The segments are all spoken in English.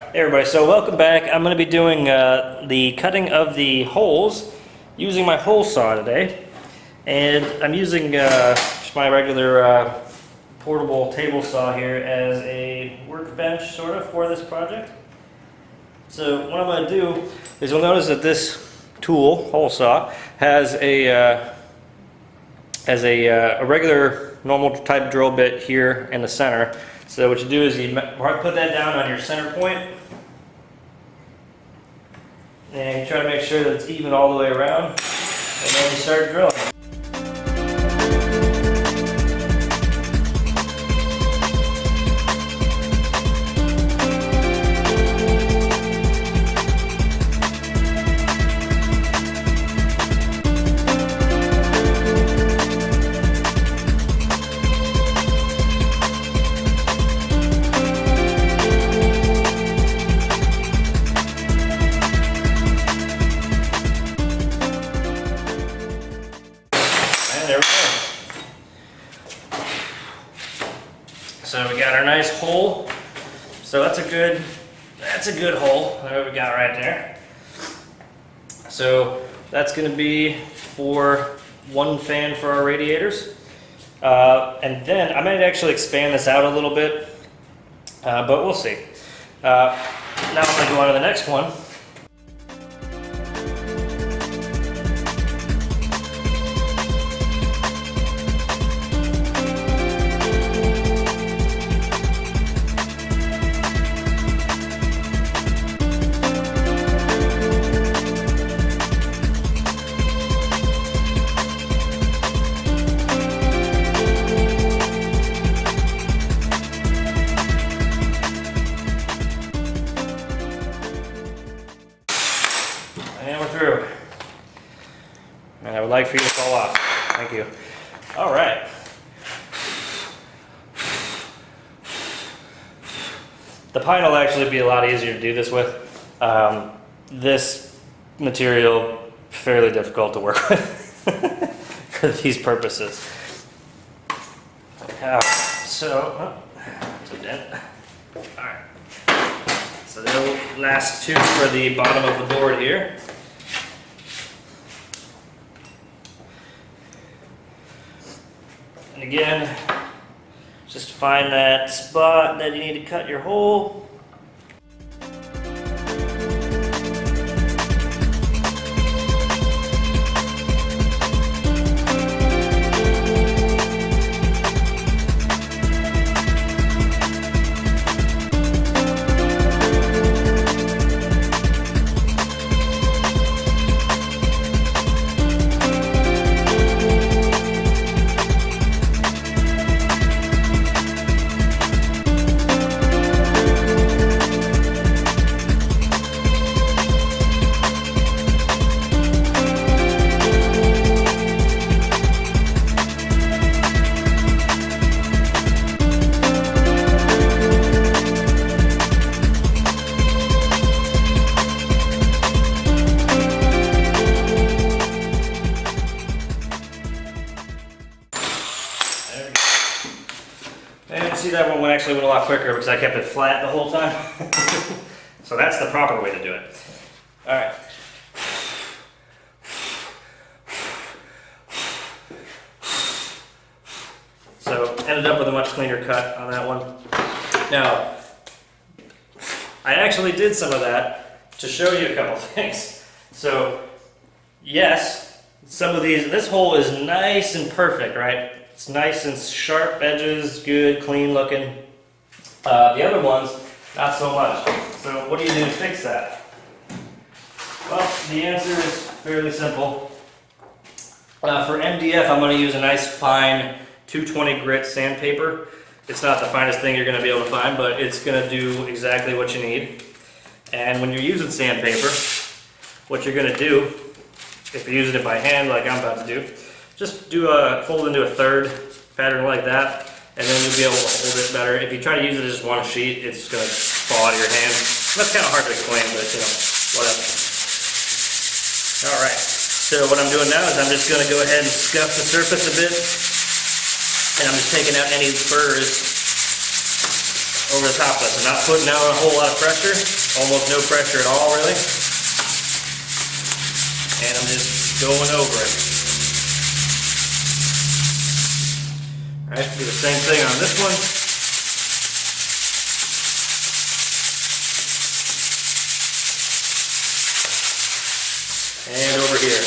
Hey everybody, so welcome back. I'm going to be doing the cutting of the holes using my hole saw today. And I'm using just my regular portable table saw here as a workbench sort of for this project. So what I'm going to do is you'll notice that this tool, hole saw, has a regular normal type drill bit here in the center. So what you do is you put that down on your center point, and you try to make sure that it's even all the way around, and then you start drilling. There we go. So we got our nice hole. So that's a good hole. There we got right there. So that's going to be for one fan for our radiators. And then I might actually expand this out a little bit, but we'll see. Now I'm going to go on to the next one. And we're through. And I would like for you to fall off. Thank you. All right. The pine will actually be a lot easier to do this with. This material, fairly difficult to work with for these purposes. So, it's a dent. All right. So the last two for the bottom of the board here. And again, just find that spot that you need to cut your hole. And see, that one actually went a lot quicker because I kept it flat the whole time. So that's the proper way to do it. All right. So ended up with a much cleaner cut on that one. Now, I actually did some of that to show you a couple things. So yes, some of this hole is nice and perfect, right? It's nice and sharp edges, good, clean looking. The other ones, not so much. So what do you do to fix that? Well, the answer is fairly simple. For MDF, I'm going to use a nice fine 220 grit sandpaper. It's not the finest thing you're going to be able to find, but it's going to do exactly what you need. And when you're using sandpaper, what you're going to do, if you're using it by hand like I'm about to do, just fold into a third pattern like that, and then you'll be able to hold it better. If you try to use it as just one sheet, it's going to fall out of your hand. That's kind of hard to explain, but you know, whatever. All right, so what I'm doing now is I'm just going to go ahead and scuff the surface a bit, and I'm just taking out any burrs over the top of it. I'm not putting down a whole lot of pressure, almost no pressure at all really. And I'm just going over it. Alright, do the same thing on this one. And over here.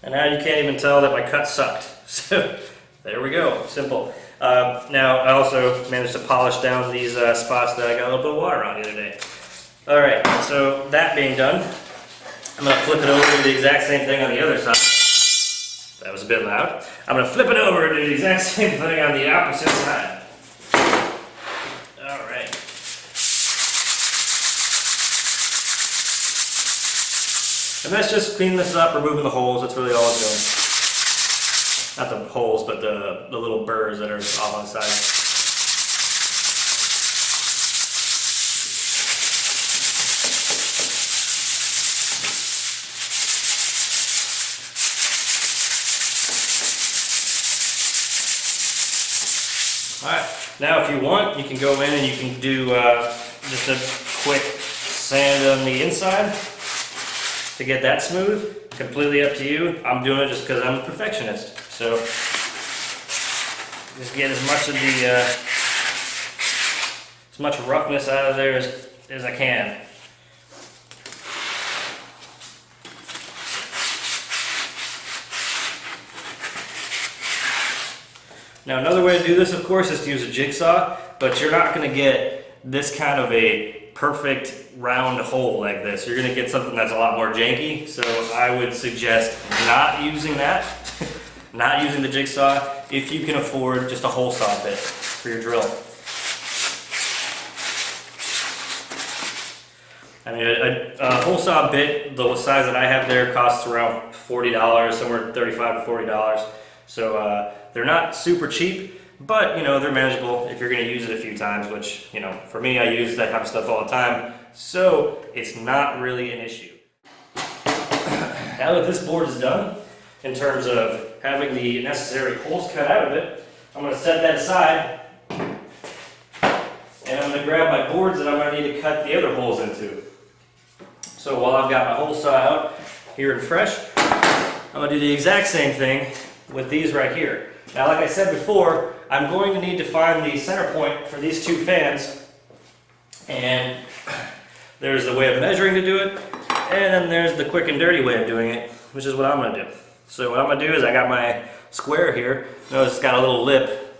And now you can't even tell that my cut sucked. So there we go, simple. Now I also managed to polish down these spots that I got a little bit of water on the other day. Alright, so that being done, I'm going to flip it over and do the exact same thing on the other side. That was a bit loud. I'm going to flip it over and do the exact same thing on the opposite side. Alright. And that's just cleaning this up, removing the holes. That's really all it's doing. Not the holes, but the little burrs that are off on the side. Alright, now if you want, you can go in and you can do just a quick sand on the inside to get that smooth. Completely up to you. I'm doing it just because I'm a perfectionist. So just get as much of the as much roughness out of there as I can. Now another way to do this, of course, is to use a jigsaw, but you're not going to get this kind of a perfect round hole like this. You're going to get something that's a lot more janky, so I would suggest not using that, not using the jigsaw, if you can afford just a hole saw bit for your drill. I mean, a hole saw bit, the size that I have there, costs around $40, somewhere $35 to $40. So they're not super cheap, but you know, they're manageable if you're going to use it a few times, which, you know, for me, I use that kind of stuff all the time, so it's not really an issue. Now that this board is done, in terms of having the necessary holes cut out of it, I'm going to set that aside, and I'm going to grab my boards that I'm going to need to cut the other holes into. So while I've got my hole saw out here and fresh, I'm going to do the exact same thing with these right here. Now, like I said before, I'm going to need to find the center point for these two fans, and there's the way of measuring to do it, and then there's the quick and dirty way of doing it, which is what I'm going to do. So what I'm going to do is I got my square here. Notice it's got a little lip.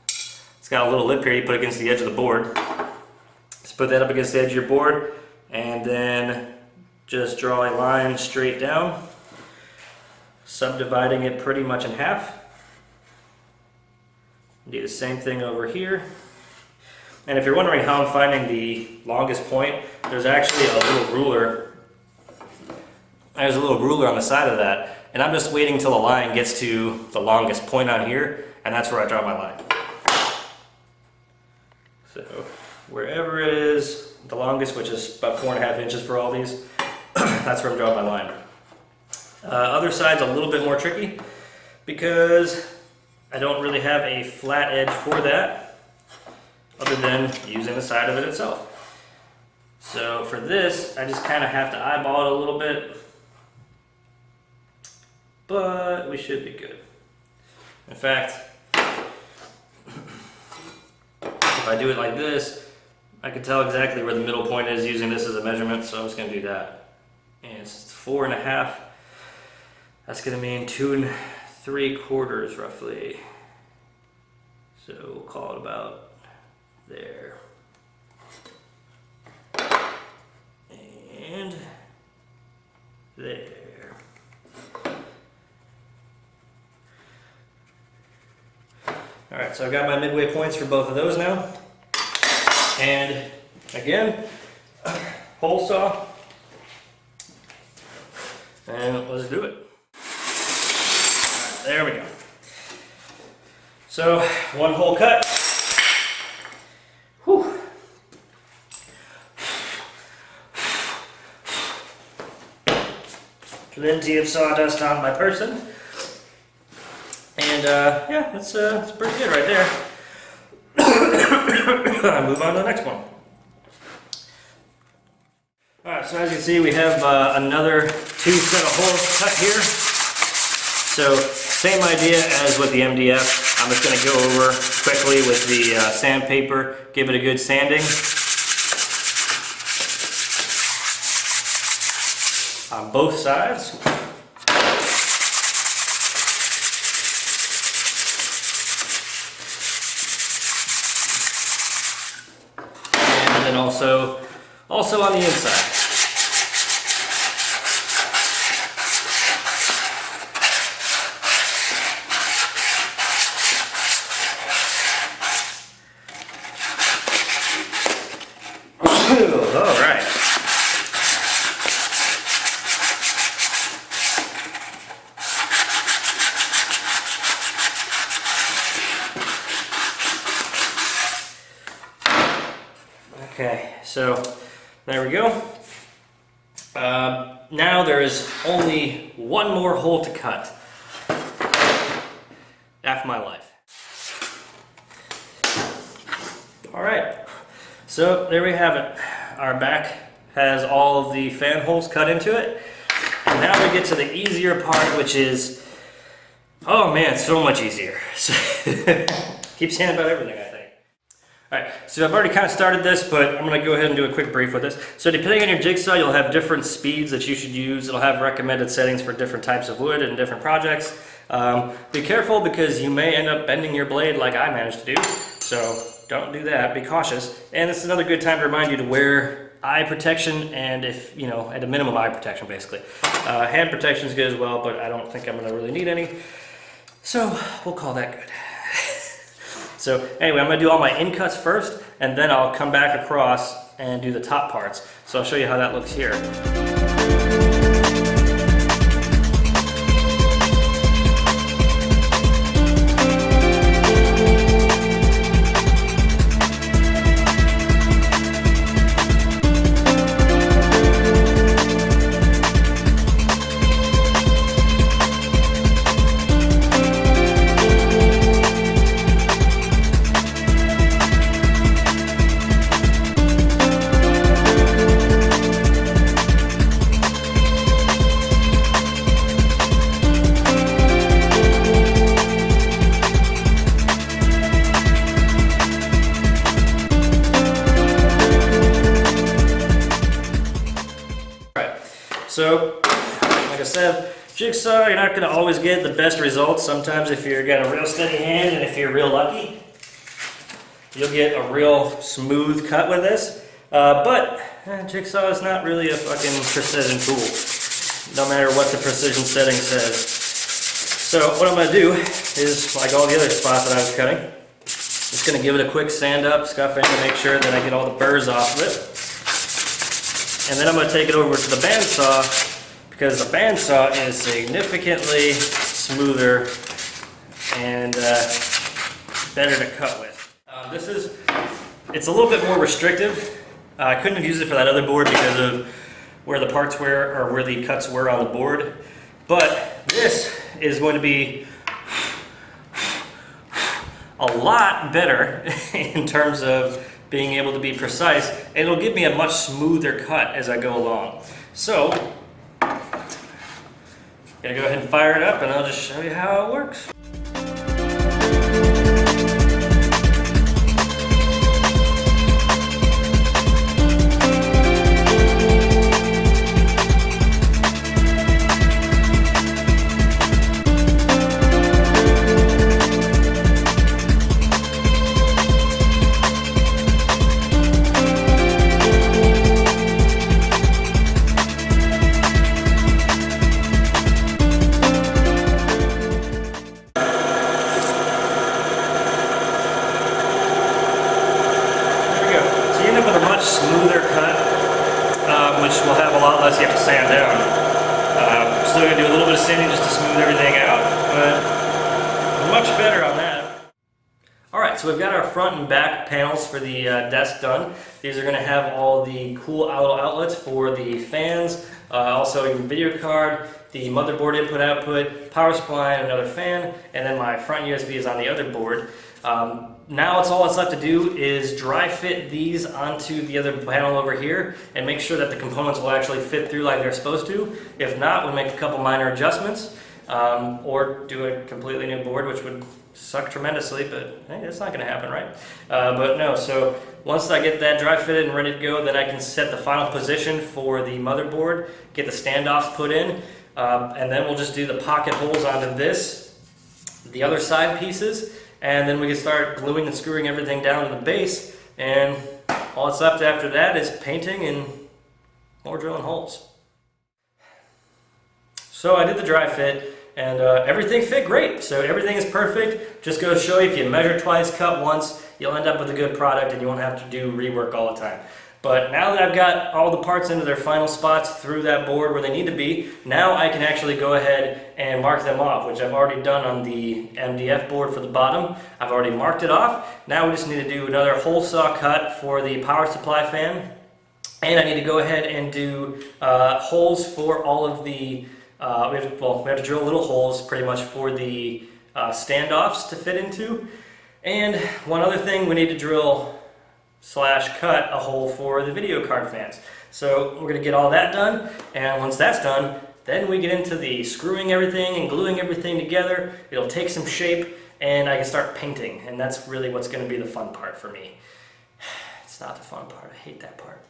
It's got a little lip here you put against the edge of the board. Just put that up against the edge of your board, and then just draw a line straight down, subdividing it pretty much in half. Do the same thing over here. And if you're wondering how I'm finding the longest point, there's actually a little ruler. There's a little ruler on the side of that, and I'm just waiting till the line gets to the longest point on here, and that's where I draw my line. So wherever it is, the longest, which is about 4.5 inches for all these, that's where I'm drawing my line. Other side's a little bit more tricky because I don't really have a flat edge for that, other than using the side of it itself. So for this, I just kind of have to eyeball it a little bit, but we should be good. In fact, if I do it like this, I can tell exactly where the middle point is using this as a measurement, so I'm just going to do that. And it's 4.5. That's going to mean 2 3/4 roughly. So we'll call it about there. And there. Alright, so I've got my midway points for both of those now. And again, hole saw. And let's do it. There we go. So, one hole cut. Whew. plenty of sawdust on my person. And yeah, that's pretty good right there. Move on to the next one. Alright, so as you can see, we have another 2 set of holes cut here. So, same idea as with the MDF. I'm just going to go over quickly with the sandpaper, give it a good sanding. On both sides. And then also on the inside. All right. Okay, so there we go. Now there is only one more hole to cut. Half my life. All right, so there we have it. Our back has all of the fan holes cut into it. And now we get to the easier part, which is, oh man, so much easier. Keep saying about everything, I think. Alright, so I've already kind of started this, but I'm going to go ahead and do a quick brief with this. So depending on your jigsaw, you'll have different speeds that you should use. It'll have recommended settings for different types of wood and different projects. Be careful because you may end up bending your blade like I managed to do. So don't do that, be cautious. And this is another good time to remind you to wear eye protection, and if, you know, at a minimum eye protection basically. Hand protection is good as well, but I don't think I'm going to really need any. So we'll call that good. So anyway, I'm going to do all my in cuts first, and then I'll come back across and do the top parts. So I'll show you how that looks here. So, like I said, jigsaw, you're not going to always get the best results. Sometimes if you've got a real steady hand and if you're real lucky, you'll get a real smooth cut with this. But jigsaw is not really a fucking precision tool, no matter what the precision setting says. So what I'm going to do is, like all the other spots that I was cutting, just going to give it a quick sand up, scuff in to make sure that I get all the burrs off of it. And then I'm going to take it over to the bandsaw, because the bandsaw is significantly smoother and better to cut with. It's a little bit more restrictive. I couldn't have used it for that other board because of where the parts were, or where the cuts were on the board. But this is going to be a lot better in terms of being able to be precise, and it'll give me a much smoother cut as I go along. So, I'm gonna go ahead and fire it up, and I'll just show you how it works. Smoother cut, which will have a lot less you have to sand down. Still going to do a little bit of sanding just to smooth everything out, but much better on that. Alright, so we've got our front and back panels for the desk done. These are going to have all the cool little outlets for the fans, also your video card, the motherboard input output, power supply, and another fan, and then my front USB is on the other board. Now all it's left to do is dry fit these onto the other panel over here and make sure that the components will actually fit through like they're supposed to. If not, we'll make a couple minor adjustments or do a completely new board, which would suck tremendously, but hey, that's not going to happen, right? But no, so once I get that dry fitted and ready to go, then I can set the final position for the motherboard, get the standoffs put in, and then we'll just do the pocket holes onto the other side pieces, and then we can start gluing and screwing everything down to the base, and all that's left after that is painting and more drilling holes. So I did the dry fit, and everything fit great. So everything is perfect. Just goes to show you, if you measure twice, cut once, you'll end up with a good product and you won't have to do rework all the time. But now that I've got all the parts into their final spots through that board where they need to be, now I can actually go ahead and mark them off, which I've already done on the MDF board for the bottom. I've already marked it off. Now we just need to do another hole saw cut for the power supply fan. And I need to go ahead and do holes for all of the we have to drill little holes pretty much for the standoffs to fit into. And one other thing, we need to drill / cut a hole for the video card fans. So we're going to get all that done, and once that's done, then we get into the screwing everything and gluing everything together. It'll take some shape, and I can start painting, and that's really what's going to be the fun part for me. It's not the fun part. I hate that part.